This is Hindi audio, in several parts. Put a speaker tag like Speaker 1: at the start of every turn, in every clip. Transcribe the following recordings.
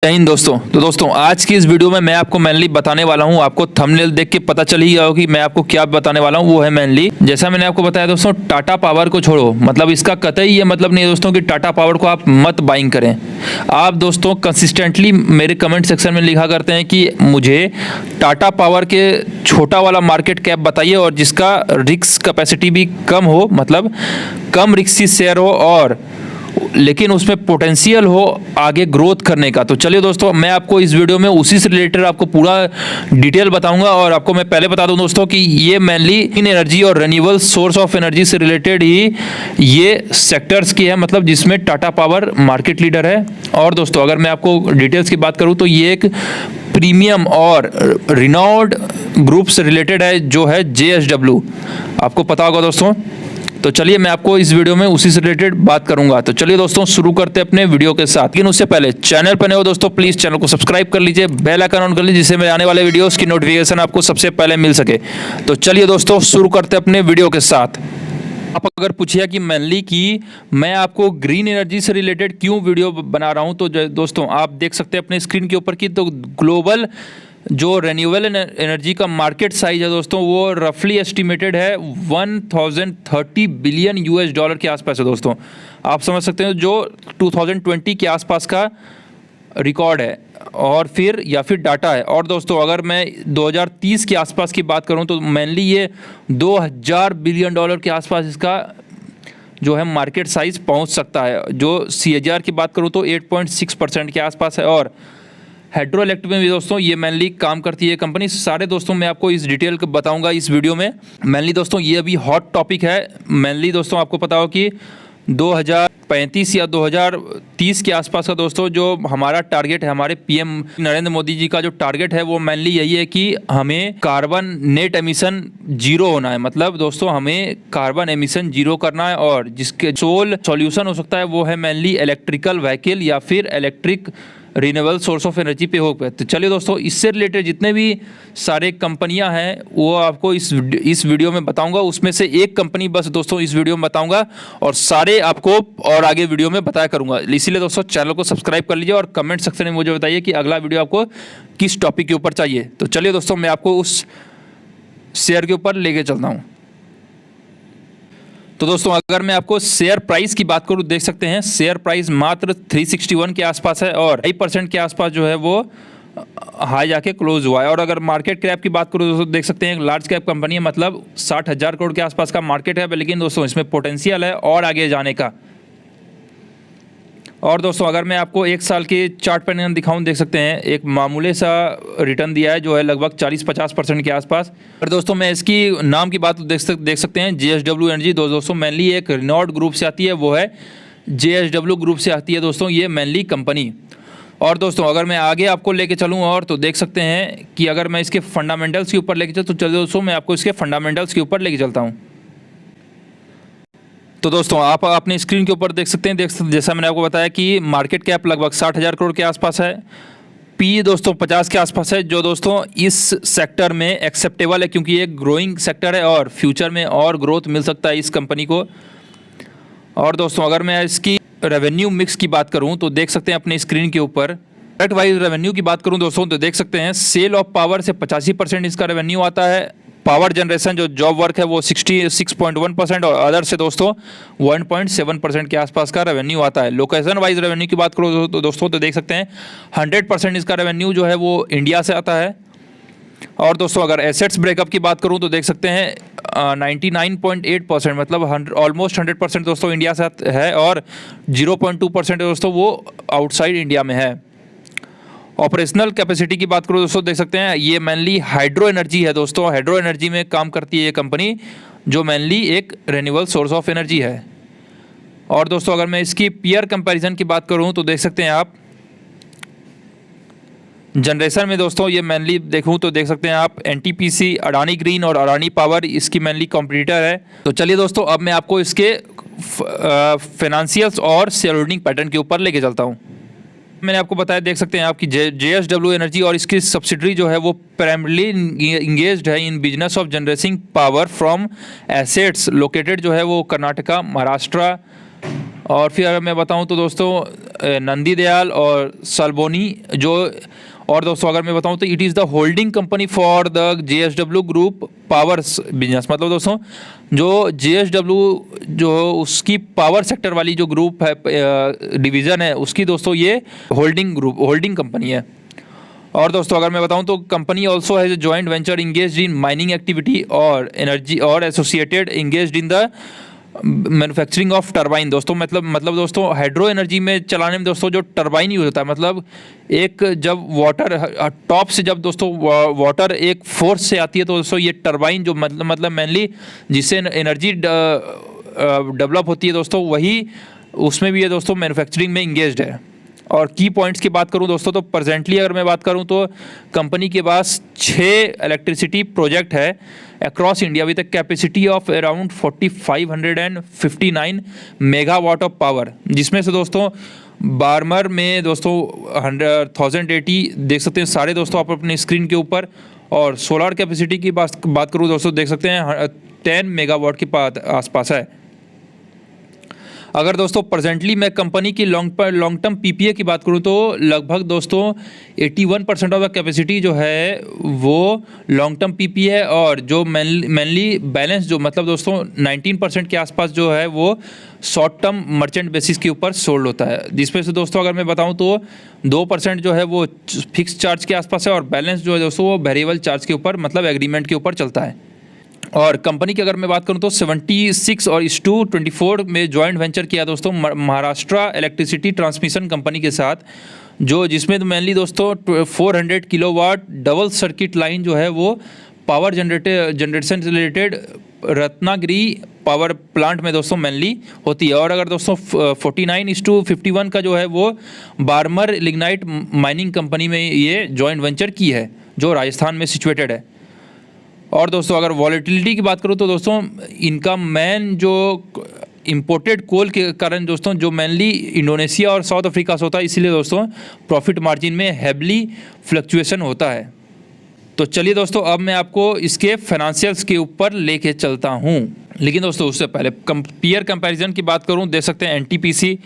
Speaker 1: जय हिंद दोस्तों। तो दोस्तों आज की इस वीडियो में मैं आपको मेनली बताने वाला हूं, आपको थंबनेल देख के पता चल ही गया हो कि मैं आपको क्या बताने वाला हूं। वो है मेनली, जैसा मैंने आपको बताया दोस्तों, टाटा पावर को छोड़ो। मतलब इसका कतई ये मतलब नहीं है दोस्तों कि टाटा पावर को आप मत बाइंग करें। आप दोस्तों कंसिस्टेंटली मेरे कमेंट सेक्शन में लिखा करते हैं कि मुझे टाटा पावर के छोटा वाला मार्केट कैप बताइए और जिसका रिस्क कैपेसिटी भी कम हो, मतलब कम रिस्की शेयर हो और लेकिन उसमें पोटेंशियल हो आगे ग्रोथ करने का। तो चलिए दोस्तों, मैं आपको इस वीडियो में उसी से रिलेटेड आपको पूरा डिटेल बताऊंगा। और आपको मैं पहले बता दूं दोस्तों कि ये मेनली इन एनर्जी और रिन्यूएबल सोर्स ऑफ एनर्जी से रिलेटेड ही ये सेक्टर्स की है, मतलब जिसमें टाटा पावर मार्केट लीडर है। और दोस्तों अगर मैं आपको डिटेल्स की बात करूं तो ये एक प्रीमियम और रिनाउंड ग्रुप से रिलेटेड है जो है JSW, आपको पता होगा दोस्तों। तो चलिए मैं आपको इस वीडियो में उसी से रिलेटेड बात करूंगा। तो चलिए दोस्तों शुरू करते हैं अपने वीडियो के साथ। लेकिन उससे पहले चैनल पर नए हो दोस्तों, प्लीज चैनल को सब्सक्राइब कर लीजिए, बेल आइकन ऑन कर लीजिए, जिससे मेरे आने वाले वीडियोस की नोटिफिकेशन आपको सबसे पहले मिल सके। तो चलिए दोस्तों शुरू करते हैं अपने वीडियो के साथ। आप अगर पूछिए कि मेनली कि मैं आपको ग्रीन एनर्जी से रिलेटेड क्यों वीडियो बना रहा हूं, तो दोस्तों आप देख सकते हैं अपने स्क्रीन के ऊपर की तो ग्लोबल जो रेन्यूएबल एनर्जी का मार्केट साइज है दोस्तों, वो रफली एस्टिमेटेड है 1030 बिलियन US डॉलर के आसपास है दोस्तों। आप समझ सकते हैं जो 2020 के आसपास का रिकॉर्ड है और फिर डाटा है। और दोस्तों अगर मैं 2030 के आसपास की बात करूं तो मेनली ये 2000 बिलियन डॉलर के आसपास इसका जो है मार्केट साइज पहुंच सकता है। जो CAGR की बात करूं तो 8.6% के आसपास है। और हाइड्रो इलेक्ट्रिक में भी दोस्तों ये मेनली काम करती है कंपनी। सारे दोस्तों मैं आपको इस डिटेल को बताऊंगा इस वीडियो में। मेनली दोस्तों ये अभी हॉट टॉपिक है। मेनली दोस्तों आपको पता हो कि 2035 या 2030 के आसपास का दोस्तों जो हमारा टारगेट है, हमारे PM नरेंद्र मोदी जी का जो टारगेट है वो मेनली यही है कि हमें कार्बन नेट एमिशन जीरो होना है। मतलब दोस्तों हमें कार्बन एमिशन जीरो करना है और जिसके सोल सॉल्यूशन हो सकता है वो है मेनली इलेक्ट्रिकल व्हीकल या फिर electric renewable source of energy पे हो। तो चलिए दोस्तों इससे रिलेटेड जितने भी सारे कंपनियां हैं वो आपको इस वीडियो में बताऊंगा। उसमें से एक कंपनी बस दोस्तों इस वीडियो में बताऊंगा और सारे आपको और आगे वीडियो में बताया करूंगा। इसीलिए दोस्तों चैनल को सब्सक्राइब कर लीजिए और कमेंट सेक्शन में मुझे बताइए कि अगला वीडियो आपको किस टॉपिक के ऊपर चाहिए। तो चलिए दोस्तों मैं आपको उस शेयर के ऊपर लेके चलता हूँ। तो दोस्तों अगर मैं आपको शेयर प्राइस की बात करूं, देख सकते हैं शेयर प्राइस मात्र 361 के आसपास है और 2% के आसपास जो है वो हाई जाके क्लोज हुआ है। और अगर मार्केट कैप की बात करूं दोस्तों देख सकते हैं एक लार्ज कैप कंपनी है, मतलब 60,000 करोड़ के आसपास का मार्केट है। लेकिन दोस्तों इसमें पोटेंशियल है और आगे जाने का। और दोस्तों अगर मैं आपको एक साल के चार्ट पैटर्न दिखाऊं, देख सकते हैं एक मामूली सा रिटर्न दिया है जो है लगभग 40-50% के आसपास। और दोस्तों मैं इसकी नाम की बात देख सकते हैं JSW एनर्जी। दोस्तों मेनली एक रिनॉल्ड ग्रुप से आती है, वो है JSW ग्रुप से आती है दोस्तों ये मेनली कंपनी। और दोस्तों अगर मैं आगे आपको लेके चलूँ और तो देख सकते हैं कि अगर मैं इसके फंडामेंटल्स के ऊपर लेके चलूँ तो चलिए दोस्तों मैं आपको इसके फंडामेंटल्स के ऊपर लेके चलता हूँ। तो दोस्तों आप अपने स्क्रीन के ऊपर देख सकते हैं, जैसा मैंने आपको बताया कि मार्केट कैप लगभग 60,000 करोड़ के आसपास है। PE दोस्तों 50 के आसपास है, जो दोस्तों इस सेक्टर में एक्सेप्टेबल है क्योंकि ये ग्रोइंग सेक्टर है और फ्यूचर में और ग्रोथ मिल सकता है इस कंपनी को। और दोस्तों अगर मैं इसकी रेवेन्यू मिक्स की बात करूँ तो देख सकते हैं अपने स्क्रीन के ऊपर प्रोडक्ट वाइज रेवेन्यू की बात करूँ दोस्तों तो देख सकते हैं सेल ऑफ पावर से 85% इसका रेवेन्यू आता है। पावर जनरेशन जो जॉब वर्क है वो 66.1% और अदर से दोस्तों 1.7% के आसपास का रेवेन्यू आता है। लोकेशन वाइज रेवेन्यू की बात करो तो दोस्तों तो देख सकते हैं 100% इसका रेवेन्यू जो है वो इंडिया से आता है। और दोस्तों अगर एसेट्स ब्रेकअप की बात करूं तो देख सकते हैं 99.8% मतलब ऑलमोस्ट 100% दोस्तों इंडिया से है और 0.2% दोस्तों वो आउटसाइड इंडिया में है। ऑपरेशनल कैपेसिटी की बात करो दोस्तों देख सकते हैं ये मेनली हाइड्रो एनर्जी है दोस्तों। हाइड्रो एनर्जी में काम करती है ये कंपनी जो मेनली एक रिन्यूएबल सोर्स ऑफ एनर्जी है। और दोस्तों अगर मैं इसकी पीयर कंपैरिजन की बात करूं तो देख सकते हैं आप जनरेशन में दोस्तों ये मेनली देखूं तो देख सकते हैं आप NTPC, अडानी ग्रीन और अडानी पावर इसकी मेनली कॉम्पिटिटर है। तो चलिए दोस्तों अब मैं आपको इसके फाइनेंशियल्स और शेयर होल्डिंग पैटर्न के ऊपर लेके चलता हूं। मैंने आपको बताया देख सकते हैं आपकी JSW एनर्जी और इसकी सब्सिडरी जो है वो प्राइमरली इंगेज्ड है in business of generating power from assets located जो है वो कर्नाटका, महाराष्ट्र और फिर अगर मैं बताऊं तो दोस्तों नंदी दयाल और सल्बोनी जो, और दोस्तों अगर मैं बताऊं तो it is the holding company for the JSW group power business. मतलब दोस्तों जो JSW जो उसकी पावर सेक्टर वाली जो ग्रुप है डिवीज़न है उसकी दोस्तों ये होल्डिंग कंपनी है। और दोस्तों अगर मैं बताऊं तो company also has joint venture engage in mining activity और एनर्जी और associated engage in the manufacturing of turbine. दोस्तों मतलब दोस्तों हाइड्रो एनर्जी में चलाने में दोस्तों जो टरबाइन यूज होता है, मतलब एक जब वाटर टॉप से जब दोस्तों वाटर एक फोर्स से आती है तो दोस्तों ये टरबाइन जो मतलब मेनली जिससे एनर्जी डेवलप होती है दोस्तों, वही उसमें भी ये दोस्तों मैन्युफैक्चरिंग में इंगेज्ड है। और की पॉइंट्स की बात करूं दोस्तों तो प्रेजेंटली अगर मैं बात करूं तो कंपनी के पास 6 इलेक्ट्रिसिटी प्रोजेक्ट है across India with a capacity of around 4559 megawatt of power, जिसमें से दोस्तों बार्मर में दोस्तों 1080 देख सकते हैं सारे दोस्तों आप अपने स्क्रीन के ऊपर। और सोलर कैपेसिटी की बात करूँ दोस्तों देख सकते हैं 10 मेगावाट के आसपास है। अगर दोस्तों प्रेजेंटली मैं कंपनी की लॉन्ग टर्म PPA की बात करूं तो लगभग दोस्तों 81% ऑफ द कैपेसिटी जो है वो लॉन्ग टर्म PPA है, और जो मेनली बैलेंस जो मतलब दोस्तों 19% के आसपास जो है वो शॉर्ट टर्म मर्चेंट बेसिस के ऊपर सोल्ड होता है, जिसमें से दोस्तों अगर मैं बताऊं तो 2% जो है वो फिक्स चार्ज के आसपास है और बैलेंस जो है दोस्तों वो वेरिएबल चार्ज के ऊपर मतलब एग्रीमेंट के ऊपर चलता है। और कंपनी की अगर मैं बात करूं तो 76 और 24 में जॉइंट वेंचर किया दोस्तों महाराष्ट्र इलेक्ट्रिसिटी ट्रांसमिशन कंपनी के साथ, जो जिसमें तो मेनली दोस्तों 400 किलोवाट डबल सर्किट लाइन जो है वो पावर जनरेशन से रिलेटेड रत्नागिरी पावर प्लांट में दोस्तों मेनली होती है। और अगर दोस्तों 49:51 का जो है वो बार्मर लिग्नाइट माइनिंग कंपनी में ये जॉइंट वेंचर की है जो राजस्थान में सिचुएटेड है। और दोस्तों अगर वॉलेटिलिटी की बात करूँ तो दोस्तों इनका मेन जो इंपोर्टेड कोल के कारण दोस्तों जो मेनली इंडोनेशिया और साउथ अफ्रीका से होता है, इसीलिए दोस्तों प्रॉफिट मार्जिन में हैवली फ्लक्चुएशन होता है। तो चलिए दोस्तों अब मैं आपको इसके फाइनेंशियल्स के ऊपर लेके चलता हूँ, लेकिन दोस्तों उससे पहले पीयर कंपैरिजन की बात करूँ देख सकते हैं NTPC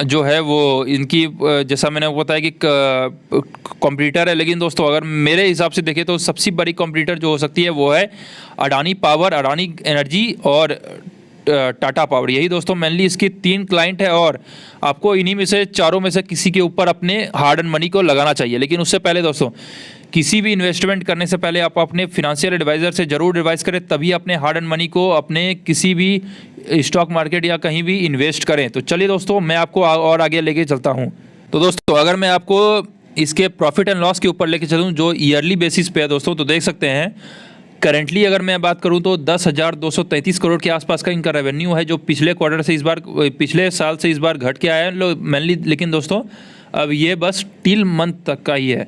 Speaker 1: जो है वो इनकी जैसा मैंने बताया कि कॉम्पिटिटर है, लेकिन दोस्तों अगर मेरे हिसाब से देखें तो सबसे बड़ी कॉम्पिटिटर जो हो सकती है वो है अडानी पावर, अडानी एनर्जी और टाटा पावर। यही दोस्तों मेनली इसके 3 क्लाइंट है और आपको इन्हीं में से चारों में से किसी के ऊपर अपने हार्ड एंड मनी को लगाना चाहिए। लेकिन उससे पहले दोस्तों किसी भी इन्वेस्टमेंट करने से पहले आप अपने फिनेंशियल एडवाइज़र से ज़रूर एडवाइस करें, तभी अपने हार्ड एंड मनी को अपने किसी भी स्टॉक मार्केट या कहीं भी इन्वेस्ट करें। तो चलिए दोस्तों मैं आपको और आगे लेके चलता हूँ। तो दोस्तों अगर मैं आपको इसके प्रॉफिट एंड लॉस के ऊपर लेके चलूँ जो ईयरली बेसिस पे है दोस्तों, तो देख सकते हैं करेंटली अगर मैं बात करूं तो 10,233 करोड़ के आसपास का इनका रेवेन्यू है, जो पिछले क्वार्टर से पिछले साल से इस बार घट के आया है मेनली। लेकिन दोस्तों अब ये बस टिल मंथ तक का ही है।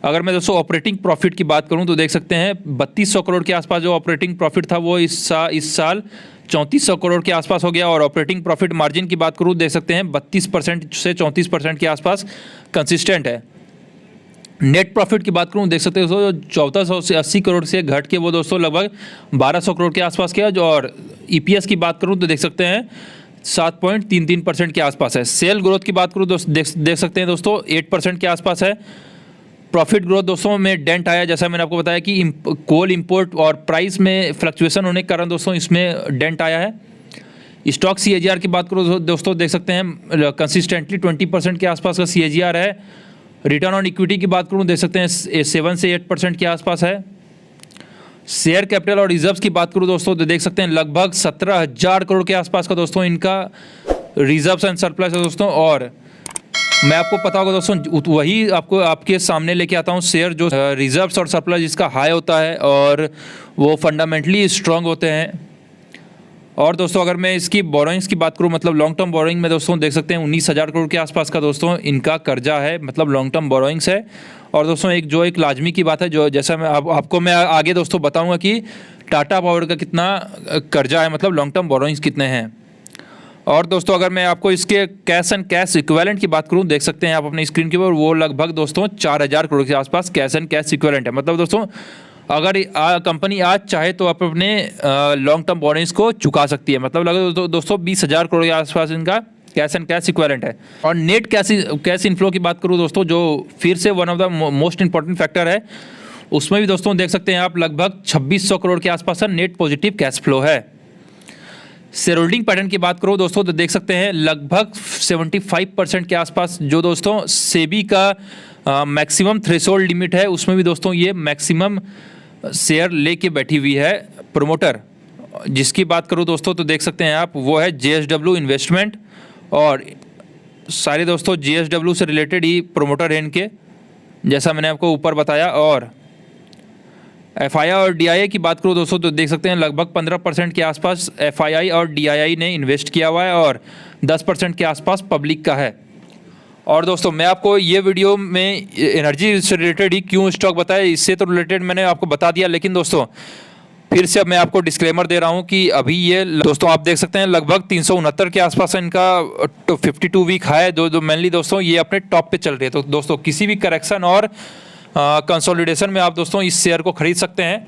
Speaker 1: अगर मैं दोस्तों ऑपरेटिंग प्रॉफिट की बात करूं तो देख सकते हैं 3200 करोड़ के आसपास जो ऑपरेटिंग प्रॉफिट था वो इस साल 3400 करोड़ के आसपास हो गया। और ऑपरेटिंग प्रॉफिट मार्जिन की बात करूं देख सकते हैं 32% से 34% के आसपास कंसिस्टेंट है। नेट प्रॉफिट की बात करूं देख सकते हो दोस्तों 1480 करोड़ से घट के वो दोस्तों लगभग 1200 करोड़ के आसपास किया। जो और EPS की बात करूं तो देख सकते हैं 7.33% के आसपास है। सेल ग्रोथ की बात करूं देख सकते हैं दोस्तों 8% के आसपास है। प्रॉफिट ग्रोथ दोस्तों में डेंट आया, जैसा मैंने आपको बताया कि कोल इंपोर्ट और प्राइस में फ्लक्चुएशन होने के कारण दोस्तों इसमें डेंट आया है। स्टॉक CAGR की बात करो दोस्तों देख सकते हैं कंसिस्टेंटली 20% के आसपास का CAGR है। रिटर्न ऑन इक्विटी की बात करूं देख सकते हैं 7 से 8% के आसपास है। शेयर कैपिटल और रिजर्व्स की बात करूं दोस्तों तो देख सकते हैं लगभग 17,000 करोड़ के आसपास का दोस्तों इनका रिजर्व्स एंड सरप्लस है दोस्तों। और मैं आपको पता होगा दोस्तों वही आपको आपके सामने लेके आता हूं शेयर जो रिजर्व्स और सरप्लस जिसका हाई होता है और वो फंडामेंटली स्ट्रांग होते हैं। और दोस्तों अगर मैं इसकी बोरोइंग्स की बात करूं मतलब लॉन्ग टर्म बोरोइंग में दोस्तों देख सकते हैं 19,000 करोड़ के आसपास का दोस्तों इनका कर्जा है, मतलब लॉन्ग टर्म बोरोइंग्स है। और दोस्तों एक लाजमी की बात है जो जैसा मैं आपको मैं आगे दोस्तों बताऊंगा कि टाटा पावर का कितना कर्जा है, मतलब लॉन्ग टर्म बोरोइंग्स कितने हैं। और दोस्तों अगर मैं आपको इसके कैश एंड कैश इक्विवेलेंट की बात करूं देख सकते हैं आप अपनी स्क्रीन के ऊपर वो लगभग दोस्तों 4,000 करोड़ के आसपास कैश एंड कैश इक्विवेलेंट है। मतलब दोस्तों अगर कंपनी आज चाहे तो आप अपने लॉन्ग टर्म बोनस को चुका सकती है। मतलब लगे दोस्तों 20,000 करोड़ के आसपास इनका कैश एंड कैश इक्विवेलेंट है। और नेट कैश इनफ्लो की बात करूँ दोस्तों, जो फिर से one of the most important factor है, उसमें भी दोस्तों देख सकते हैं आप लगभग 2600 करोड़ के आसपास का नेट पॉजिटिव कैश फ्लो है। शेयर होल्डिंग पैटर्न की बात करो दोस्तों, तो देख सकते हैं लगभग 75% के आसपास जो दोस्तों सेबी का मैक्सिमम थ्रेशोल्ड लिमिट है, उसमें भी दोस्तों ये मैक्सिमम शेयर लेके बैठी हुई है प्रमोटर। जिसकी बात करूँ दोस्तों तो देख सकते हैं आप, वो है JSW इन्वेस्टमेंट, और सारे दोस्तों JSW से रिलेटेड ही प्रमोटर हैं इनके, जैसा मैंने आपको ऊपर बताया। और FII और DII की बात करूँ दोस्तों तो देख सकते हैं लगभग 15% के आसपास FII और DII ने इन्वेस्ट किया हुआ है, और 10% के आसपास पब्लिक का है। और दोस्तों मैं आपको ये वीडियो में एनर्जी से रिलेटेड ही क्यों स्टॉक बताया, इससे तो रिलेटेड मैंने आपको बता दिया, लेकिन दोस्तों फिर से अब मैं आपको डिस्क्लेमर दे रहा हूँ कि अभी ये दोस्तों आप देख सकते हैं लगभग 369 के आसपास इनका 52 वीक हाई है, जो मेनली दोस्तों ये अपने टॉप पे चल रही है। तो दोस्तों किसी भी करेक्शन और कंसोलिडेशन में आप दोस्तों इस शेयर को खरीद सकते हैं।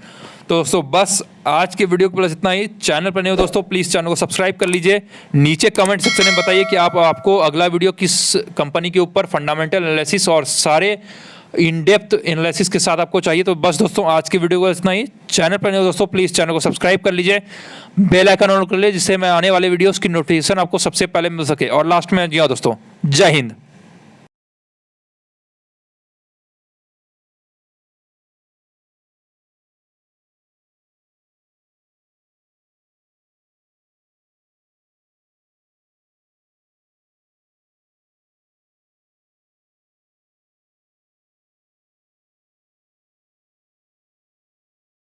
Speaker 1: तो दोस्तों बस आज के वीडियो को बस इतना ही। चैनल पर नए हो दोस्तों प्लीज़ चैनल को सब्सक्राइब कर लीजिए। नीचे कमेंट सेक्शन में बताइए कि आपको अगला वीडियो किस कंपनी के ऊपर फंडामेंटल एनालिसिस और सारे इन डेप्थ एनालिसिस के साथ आपको चाहिए। तो बस दोस्तों आज की वीडियो को इतना ही। चैनल पर नए हो दोस्तों प्लीज़ चैनल को सब्सक्राइब कर लीजिए, बेल आइकन ऑन कर लीजिए, जिससे मैं आने वाले वीडियोज़ की नोटिफिकेशन आपको सबसे पहले मिल सके। और लास्ट में जी हाँ दोस्तों, जय हिंद।